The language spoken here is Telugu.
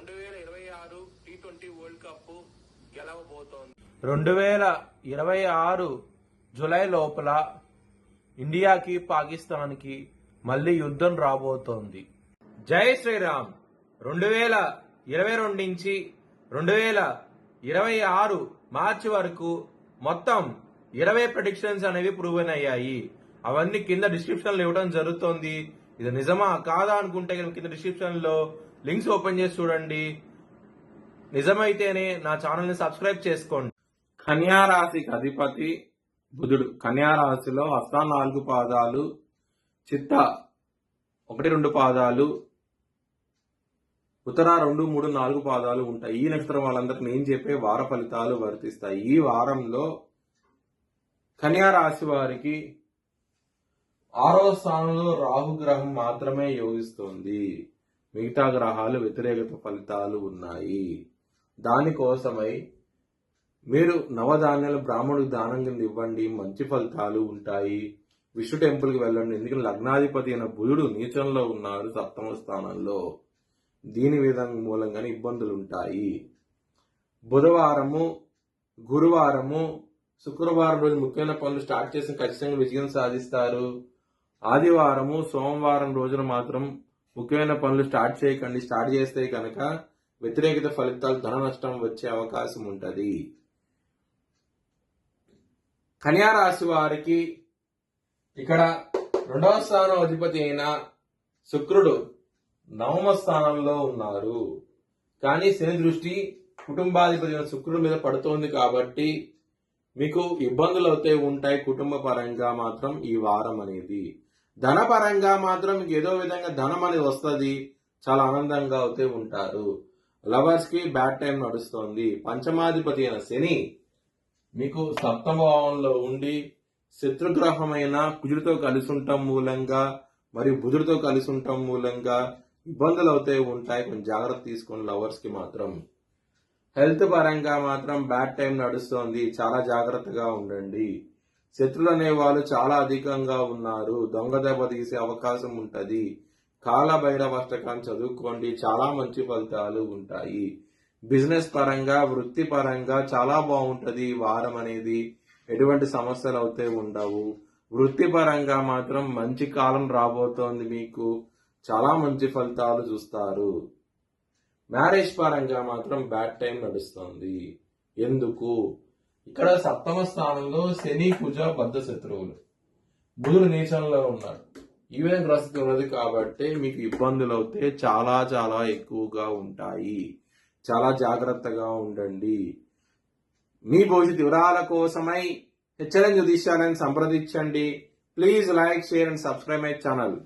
2026 T20 వరల్డ్ కప్ గెలవబోతోంది. 2026 జూలై లోపల ఇండియాకి పాకిస్తాన్కి మళ్ళీ యుద్ధం రాబోతోంది. జై శ్రీరామ్. 2022 నుంచి 2026 మార్చి వరకు మొత్తం 20 ప్రెడిక్షన్స్ అనేవి ప్రూవెన్ అయ్యాయి. అవన్నీ కింద డిస్క్రిప్షన్ లో ఇవ్వడం జరుగుతోంది. ఇది నిజమా కాదా అనుకుంటే కింద డిస్క్రిప్షన్ లో లింక్స్ ఓపెన్ చేసి చూడండి. నిజమైతేనే నా ఛానల్ ని సబ్స్క్రైబ్ చేసుకోండి. కన్యా రాశికి అధిపతి బుధుడు. కన్యా రాశిలో హస్త 4 పాదాలు, చిత్త 1-2 పాదాలు, ఉత్తర 2, 3, 4 పాదాలు ఉంటాయి. ఈ నక్షత్రం వాళ్ళందరికీ నేను చెప్పే వార ఫలితాలు వర్తిస్తాయి. ఈ వారంలో కన్యా రాశి వారికి 6వ స్థానంలో రాహు గ్రహం మాత్రమే యోగిస్తోంది. మిగతా గ్రహాలు వ్యతిరేకత ఫలితాలు ఉన్నాయి. దానికోసమై మీరు నవధాన్యాలు బ్రాహ్మణుడికి దానం కింద ఇవ్వండి, మంచి ఫలితాలు ఉంటాయి. విష్ణు టెంపుల్కి వెళ్ళండి, ఎందుకంటే లగ్నాధిపతి అయిన బుధుడు నీచంలో ఉన్నారు 7వ స్థానంలో. దీని మూలంగానే ఇబ్బందులు ఉంటాయి. బుధవారము, గురువారము, శుక్రవారం రోజు ముఖ్యమైన పనులు స్టార్ట్ చేసి ఖచ్చితంగా విజయం సాధిస్తారు. ఆదివారము, సోమవారం రోజున మాత్రం ముఖ్యమైన పనులు స్టార్ట్ చేయకండి. స్టార్ట్ చేస్తే కనుక వ్యతిరేకత ఫలితాలు, ధన నష్టం వచ్చే అవకాశం ఉంటుంది. కన్యా రాశి వారికి ఇక్కడ 2వ స్థానం అధిపతి అయిన శుక్రుడు 9వ స్థానంలో ఉన్నారు. కానీ శని దృష్టి కుటుంబాధిపతి అయిన శుక్రుడి మీద పడుతోంది కాబట్టి మీకు ఇబ్బందులు అయితే ఉంటాయి. కుటుంబ పరంగా మాత్రం ఈ వారం అనేది, ధన పరంగా మాత్రం మీకు ఏదో విధంగా ధనం అనేది వస్తుంది. చాలా ఆనందంగా అయితే ఉంటారు. లవర్స్ కి బ్యాడ్ టైం నడుస్తోంది. పంచమాధిపతి అయిన శని మీకు 7వ భావంలో ఉండి శత్రుగ్రహమైన కుజుడితో కలిసి ఉండటం మూలంగా మరియు బుధుడితో కలిసి ఉండటం మూలంగా ఇబ్బందులు అయితే ఉంటాయి. కొంచెం జాగ్రత్త తీసుకోండి. లవర్స్ కి మాత్రం హెల్త్ పరంగా మాత్రం బ్యాడ్ టైం నడుస్తోంది. చాలా జాగ్రత్తగా ఉండండి. శత్రులు అనే వాళ్ళు చాలా అధికంగా ఉన్నారు. దొంగ దెబ్బ తీసే అవకాశం ఉంటది. కాలభైరవ అష్టకాన్ని చదువుకోండి, చాలా మంచి ఫలితాలు ఉంటాయి. బిజినెస్ పరంగా, వృత్తి పరంగా చాలా బాగుంటది ఈ వారం అనేది. ఎటువంటి సమస్యలు అయితే ఉండవు. వృత్తి పరంగా మాత్రం మంచి కాలం రాబోతోంది. మీకు చాలా మంచి ఫలితాలు చూస్తారు. మ్యారేజ్ పరంగా మాత్రం బ్యాడ్ టైం నడుస్తుంది. ఎందుకు? ఇక్కడ 7వ స్థానంలో శని, కుజ బద్ధ శత్రువులు, బుధుడు నీచంలో ఉన్నాడు. ఈ విధంగా గ్రస్థితి ఉన్నది కాబట్టి మీకు ఇబ్బందులు అయితే చాలా చాలా ఎక్కువగా ఉంటాయి. చాలా జాగ్రత్తగా ఉండండి. మీ భవిష్యత్ వివరాల కోసమై హెచ్చరిక జ్యోతిష్యాలను సంప్రదించండి. Please like, share and subscribe my channel.